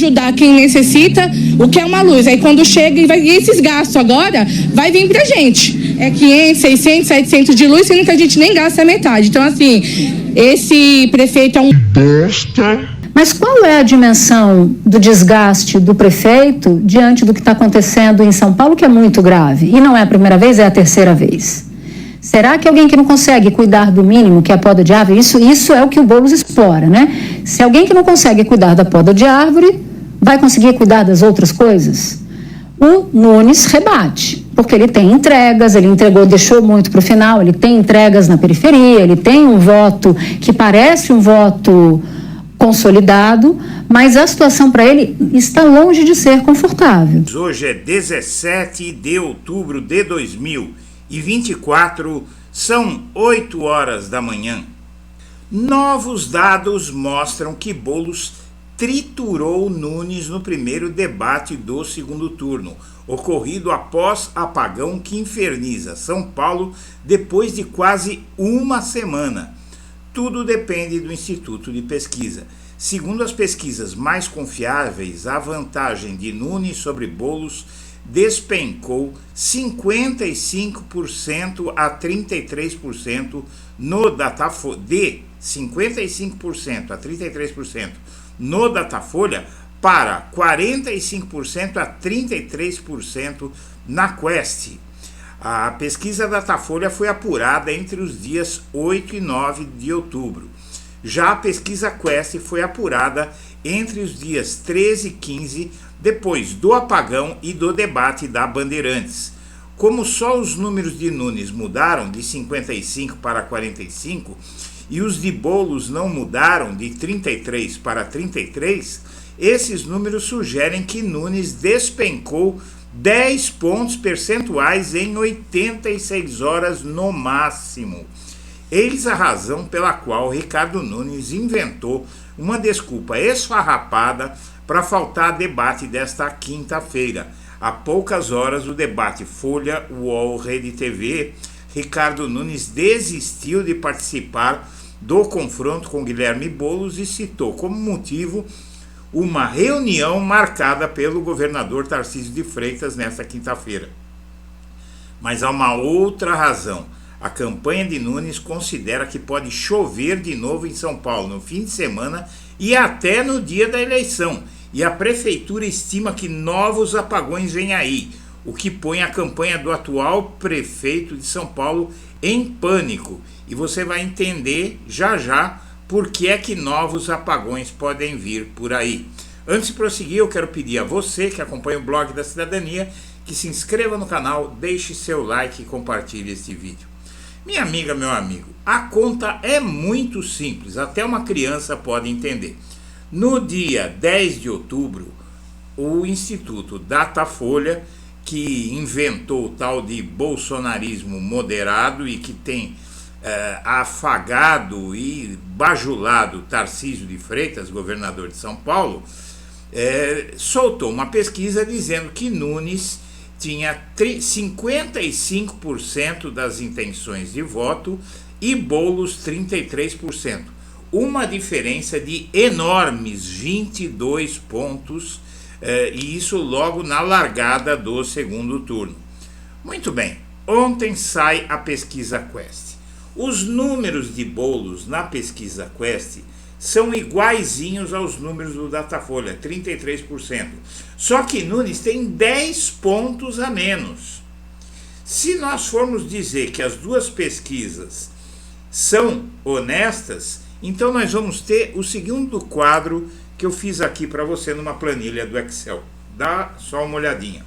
ajudar quem necessita, o que é uma luz. Aí quando chega, e esses gastos agora, vai vir pra gente. É 500, 600, 700 de luz, sendo que a gente nem gasta a metade. Então, assim, esse prefeito é um bosta. Mas qual é a dimensão do desgaste do prefeito diante do que está acontecendo em São Paulo, que é muito grave? E não é a primeira vez, é a terceira vez. Será que alguém que não consegue cuidar do mínimo, que é a poda de árvore, isso é o que o Boulos explora, né? Se alguém que não consegue cuidar da poda de árvore, vai conseguir cuidar das outras coisas? O Nunes rebate, porque ele tem entregas, ele entregou, deixou muito para o final, ele tem entregas na periferia, ele tem um voto que parece um voto consolidado, mas a situação para ele está longe de ser confortável. Hoje é 17 de outubro de 2024, são 8 horas da manhã. Novos dados mostram que Boulos triturou Nunes no primeiro debate do segundo turno, ocorrido após apagão que inferniza São Paulo depois de quase uma semana. Tudo depende do Instituto de Pesquisa. Segundo as pesquisas mais confiáveis, a vantagem de Nunes sobre Boulos despencou 55% a 33% no Datafolha, de 55% a 33% no Datafolha para 45% a 33% na Quest. A pesquisa Datafolha foi apurada entre os dias 8 e 9 de outubro. Já a pesquisa Quest foi apurada entre os dias 13 e 15, depois do apagão e do debate da Bandeirantes. Como só os números de Nunes mudaram de 55 para 45 e os de Boulos não mudaram de 33 para 33, esses números sugerem que Nunes despencou 10 pontos percentuais em 86 horas no máximo. Eis a razão pela qual Ricardo Nunes inventou uma desculpa esfarrapada para faltar a debate desta quinta-feira. Há poucas horas do debate Folha, UOL, Rede TV, Ricardo Nunes desistiu de participar do confronto com Guilherme Boulos e citou como motivo uma reunião marcada pelo governador Tarcísio de Freitas nesta quinta-feira. Mas há uma outra razão. A campanha de Nunes considera que pode chover de novo em São Paulo no fim de semana e até no dia da eleição. E a prefeitura estima que novos apagões vêm aí, o que põe a campanha do atual prefeito de São Paulo em pânico. E você vai entender já já por que é que novos apagões podem vir por aí. Antes de prosseguir, eu quero pedir a você que acompanha o Blog da Cidadania que se inscreva no canal, deixe seu like e compartilhe este vídeo. Minha amiga, meu amigo, a conta é muito simples, até uma criança pode entender. No dia 10 de outubro, o Instituto Datafolha, que inventou o tal de bolsonarismo moderado e que tem afagado e bajulado Tarcísio de Freitas, governador de São Paulo, soltou uma pesquisa dizendo que Nunes tinha 55% das intenções de voto e Boulos 33%. Uma diferença de enormes 22 pontos, e isso logo na largada do segundo turno. Muito bem, ontem sai a pesquisa Quest. Os números de Boulos na pesquisa Quest são iguaizinhos aos números do Datafolha, 33%. Só que Nunes tem 10 pontos a menos. Se nós formos dizer que as duas pesquisas são honestas, então nós vamos ter o segundo quadro que eu fiz aqui para você numa planilha do Excel. Dá só uma olhadinha.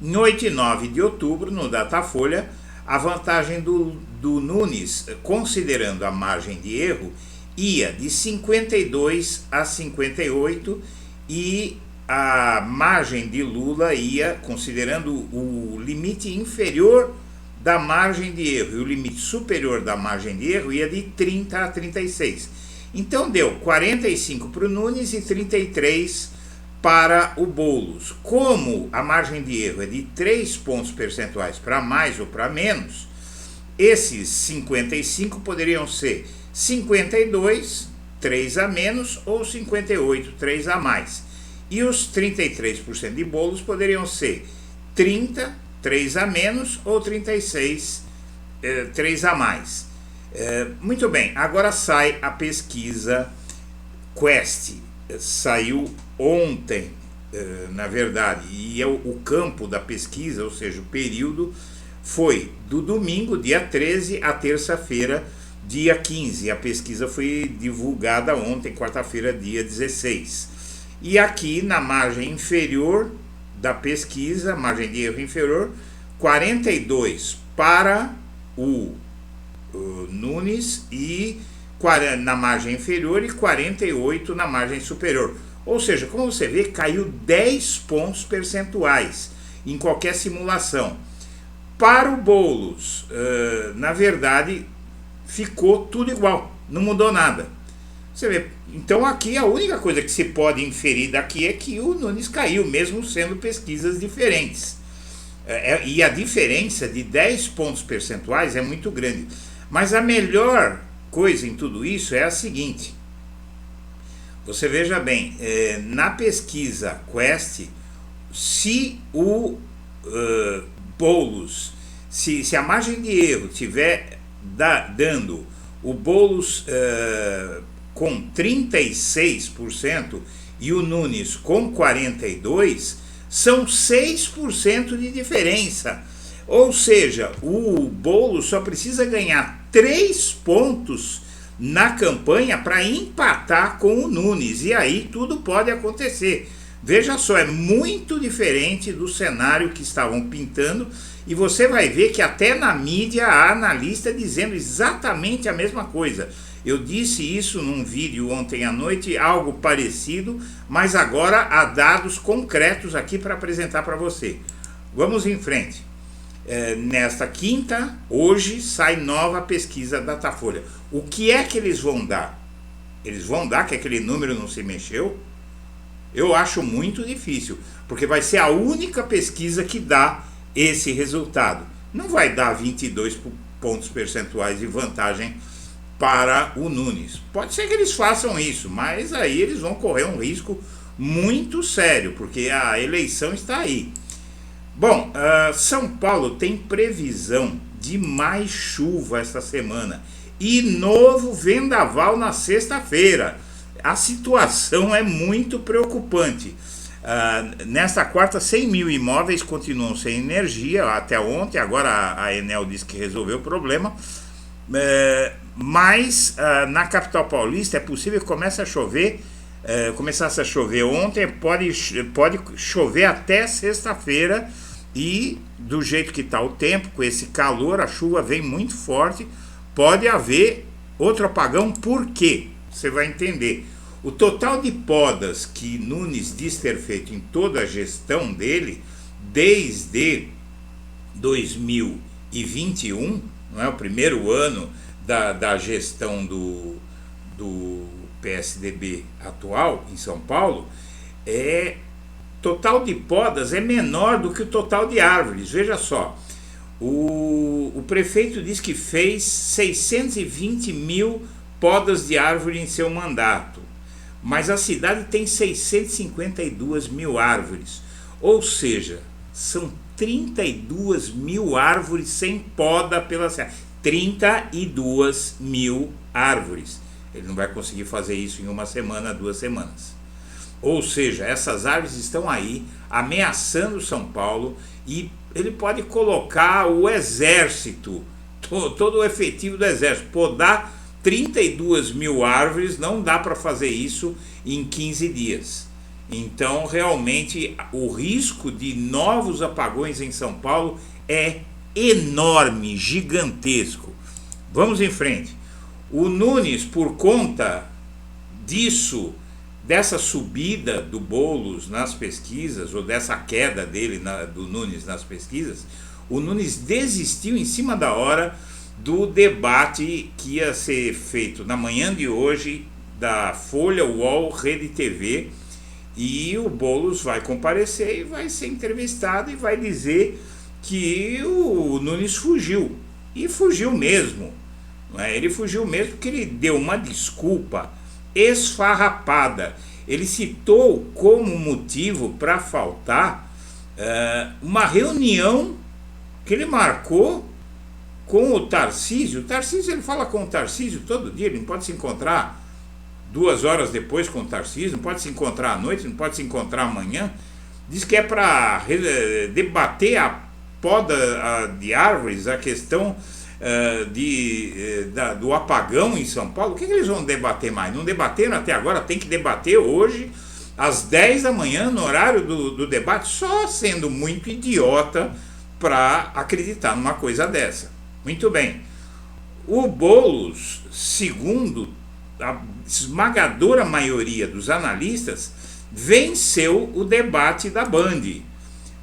Em 8 e 9 de outubro, no Datafolha, a vantagem do Nunes, considerando a margem de erro, ia de 52 a 58 e a margem de Lula ia, considerando o limite inferior da margem de erro e o limite superior da margem de erro, ia de 30 a 36. Então deu 45 para o Nunes e 33 para o Boulos. Como a margem de erro é de 3 pontos percentuais para mais ou para menos, esses 55 poderiam ser 52, 3 a menos ou 58, 3 a mais. E os 33% de bolos poderiam ser 30, 3 a menos ou 36, 3 a mais. Muito bem, agora sai a pesquisa Quest, saiu ontem, na verdade, e o campo da pesquisa, ou seja, o período, foi do domingo, dia 13, a terça-feira, dia 15. A pesquisa foi divulgada ontem, quarta-feira, dia 16. E aqui na margem inferior da pesquisa, margem de erro inferior, 42 para o Nunes e na margem inferior e 48 na margem superior. Ou seja, como você vê, caiu 10 pontos percentuais em qualquer simulação. Para o Boulos, na verdade, ficou tudo igual, não mudou nada. Você vê, então aqui a única coisa que se pode inferir daqui é que o Nunes caiu, mesmo sendo pesquisas diferentes. E a diferença de 10 pontos percentuais é muito grande. Mas a melhor coisa em tudo isso é a seguinte: você veja bem, na pesquisa Quest, se o Boulos, se a margem de erro estiver dando o Boulos com 36% e o Nunes com 42%, são 6% de diferença. Ou seja, o Boulos só precisa ganhar 3 pontos na campanha para empatar com o Nunes, e aí tudo pode acontecer. Veja só, é muito diferente do cenário que estavam pintando, e você vai ver que até na mídia há analista dizendo exatamente a mesma coisa. Eu disse isso num vídeo ontem à noite, algo parecido, mas agora há dados concretos aqui para apresentar para você. Vamos em frente. Nesta quinta, hoje, sai nova pesquisa Datafolha. O que é que eles vão dar? Eles vão dar que aquele número não se mexeu? Eu acho muito difícil, porque vai ser a única pesquisa que dá esse resultado. Não vai dar 22 pontos percentuais de vantagem para o Nunes. Pode ser que eles façam isso, mas aí eles vão correr um risco muito sério, porque a eleição está aí. Bom, São Paulo tem previsão de mais chuva esta semana e novo vendaval na sexta-feira. A situação é muito preocupante. Nesta quarta, 100 mil imóveis continuam sem energia até ontem. Agora a Enel disse que resolveu o problema. Mas na capital paulista é possível que comece a chover. Começasse a chover ontem, pode chover até sexta-feira, e do jeito que está o tempo, com esse calor, a chuva vem muito forte, pode haver outro apagão. Por quê? Você vai entender. O total de podas que Nunes diz ter feito em toda a gestão dele, desde 2021, não é, o primeiro ano da gestão do PSDB atual em São Paulo, total de podas é menor do que o total de árvores. Veja só, o prefeito diz que fez 620 mil podas de árvore em seu mandato, mas a cidade tem 652 mil árvores, ou seja, são 32 mil árvores sem poda pela cidade. 32 mil árvores. Ele não vai conseguir fazer isso em uma semana, 2 semanas. Ou seja, essas árvores estão aí ameaçando São Paulo, e ele pode colocar o exército, todo o efetivo do exército. Podar 32 mil árvores não dá para fazer isso em 15 dias. Então, realmente, o risco de novos apagões em São Paulo é enorme, gigantesco. Vamos em frente. O Nunes, por conta disso, dessa subida do Boulos nas pesquisas, ou dessa queda dele, do Nunes nas pesquisas, o Nunes desistiu em cima da hora do debate que ia ser feito na manhã de hoje, da Folha, UOL, Rede TV, e o Boulos vai comparecer e vai ser entrevistado e vai dizer que o Nunes fugiu. E fugiu mesmo. Ele fugiu mesmo porque ele deu uma desculpa esfarrapada. Ele citou como motivo para faltar uma reunião que ele marcou com o Tarcísio. O Tarcísio, ele fala com o Tarcísio todo dia, ele não pode se encontrar 2 horas depois com o Tarcísio, não pode se encontrar à noite, não pode se encontrar amanhã. Diz que é para debater a poda de árvores, a questão do apagão em São Paulo. O que eles vão debater mais? Não debateram até agora, tem que debater hoje, às 10 da manhã, no horário do debate, só sendo muito idiota para acreditar numa coisa dessa. Muito bem. O Boulos, segundo a esmagadora maioria dos analistas, venceu o debate da Band.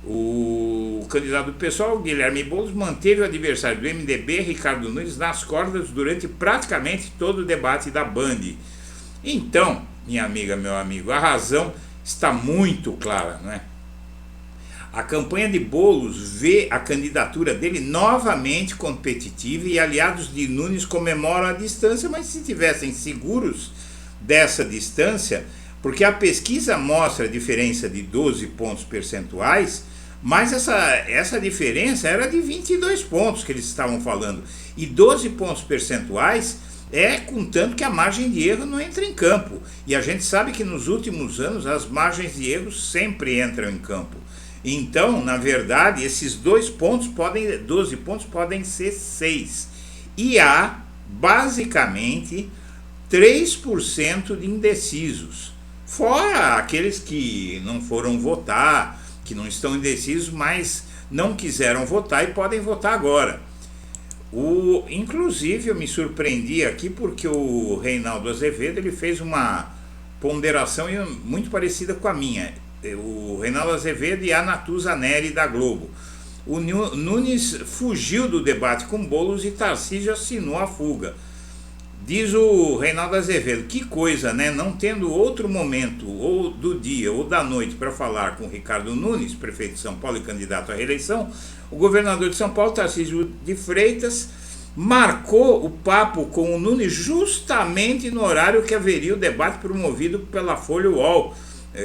O candidato do PSOL, Guilherme Boulos, manteve o adversário do MDB, Ricardo Nunes, nas cordas durante praticamente todo o debate da Band. Então, minha amiga, meu amigo, a razão está muito clara, não é? A campanha de Boulos vê a candidatura dele novamente competitiva e aliados de Nunes comemoram a distância, mas se tivessem seguros dessa distância, porque a pesquisa mostra a diferença de 12 pontos percentuais, mas essa diferença era de 22 pontos que eles estavam falando, e 12 pontos percentuais contanto que a margem de erro não entra em campo, e a gente sabe que nos últimos anos as margens de erro sempre entram em campo. Então, na verdade, esses 12 pontos podem ser 6. E há, basicamente, 3% de indecisos. Fora aqueles que não foram votar, que não estão indecisos, mas não quiseram votar e podem votar agora. Inclusive, eu me surpreendi aqui porque o Reinaldo Azevedo ele fez uma ponderação muito parecida com a minha. O Reinaldo Azevedo e a Natuza Neri da Globo. O Nunes fugiu do debate com Boulos e Tarcísio assinou a fuga. Diz o Reinaldo Azevedo, que coisa, né? Não tendo outro momento, ou do dia ou da noite, para falar com Ricardo Nunes, prefeito de São Paulo e candidato à reeleição, o governador de São Paulo, Tarcísio de Freitas, marcou o papo com o Nunes justamente no horário que haveria o debate promovido pela Folha UOL.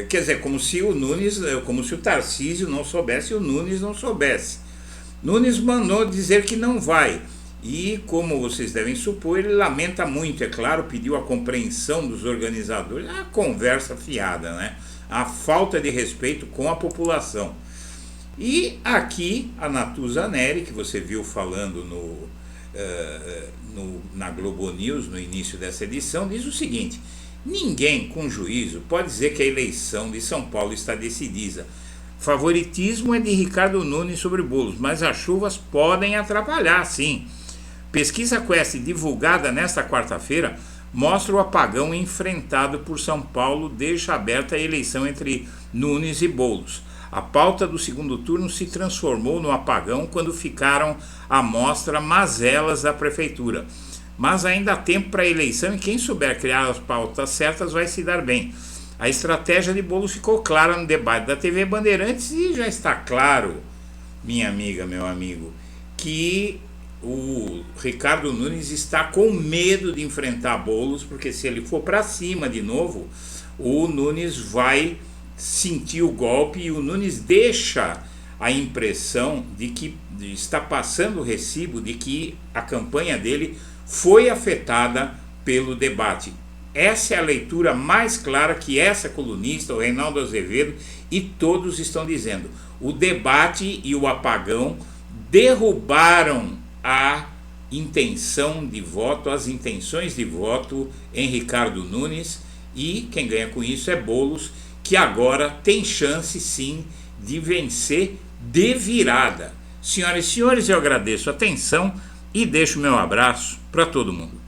Quer dizer, como se o Tarcísio não soubesse e o Nunes não soubesse. Nunes mandou dizer que não vai. E, como vocês devem supor, ele lamenta muito, é claro, pediu a compreensão dos organizadores, a conversa fiada, né? A falta de respeito com a população. E aqui a Natuza Neri, que você viu falando na Globo News no início dessa edição, diz o seguinte: ninguém com juízo pode dizer que a eleição de São Paulo está decidida. Favoritismo é de Ricardo Nunes sobre Boulos, mas as chuvas podem atrapalhar, sim. Pesquisa Quest divulgada nesta quarta-feira mostra o apagão enfrentado por São Paulo, deixa aberta a eleição entre Nunes e Boulos. A pauta do segundo turno se transformou no apagão quando ficaram à mostra mazelas da prefeitura. Mas ainda há tempo para a eleição e quem souber criar as pautas certas vai se dar bem. A estratégia de Boulos ficou clara no debate da TV Bandeirantes e já está claro, minha amiga, meu amigo, que o Ricardo Nunes está com medo de enfrentar Boulos, porque se ele for para cima de novo, o Nunes vai sentir o golpe e o Nunes deixa a impressão de que está passando o recibo de que a campanha dele foi afetada pelo debate. Essa é a leitura mais clara que essa colunista, o Reinaldo Azevedo, e todos estão dizendo. O debate e o apagão derrubaram a intenção de voto, as intenções de voto em Ricardo Nunes, e quem ganha com isso é Boulos, que agora tem chance sim de vencer de virada. Senhoras e senhores, eu agradeço a atenção e deixo meu abraço para todo mundo.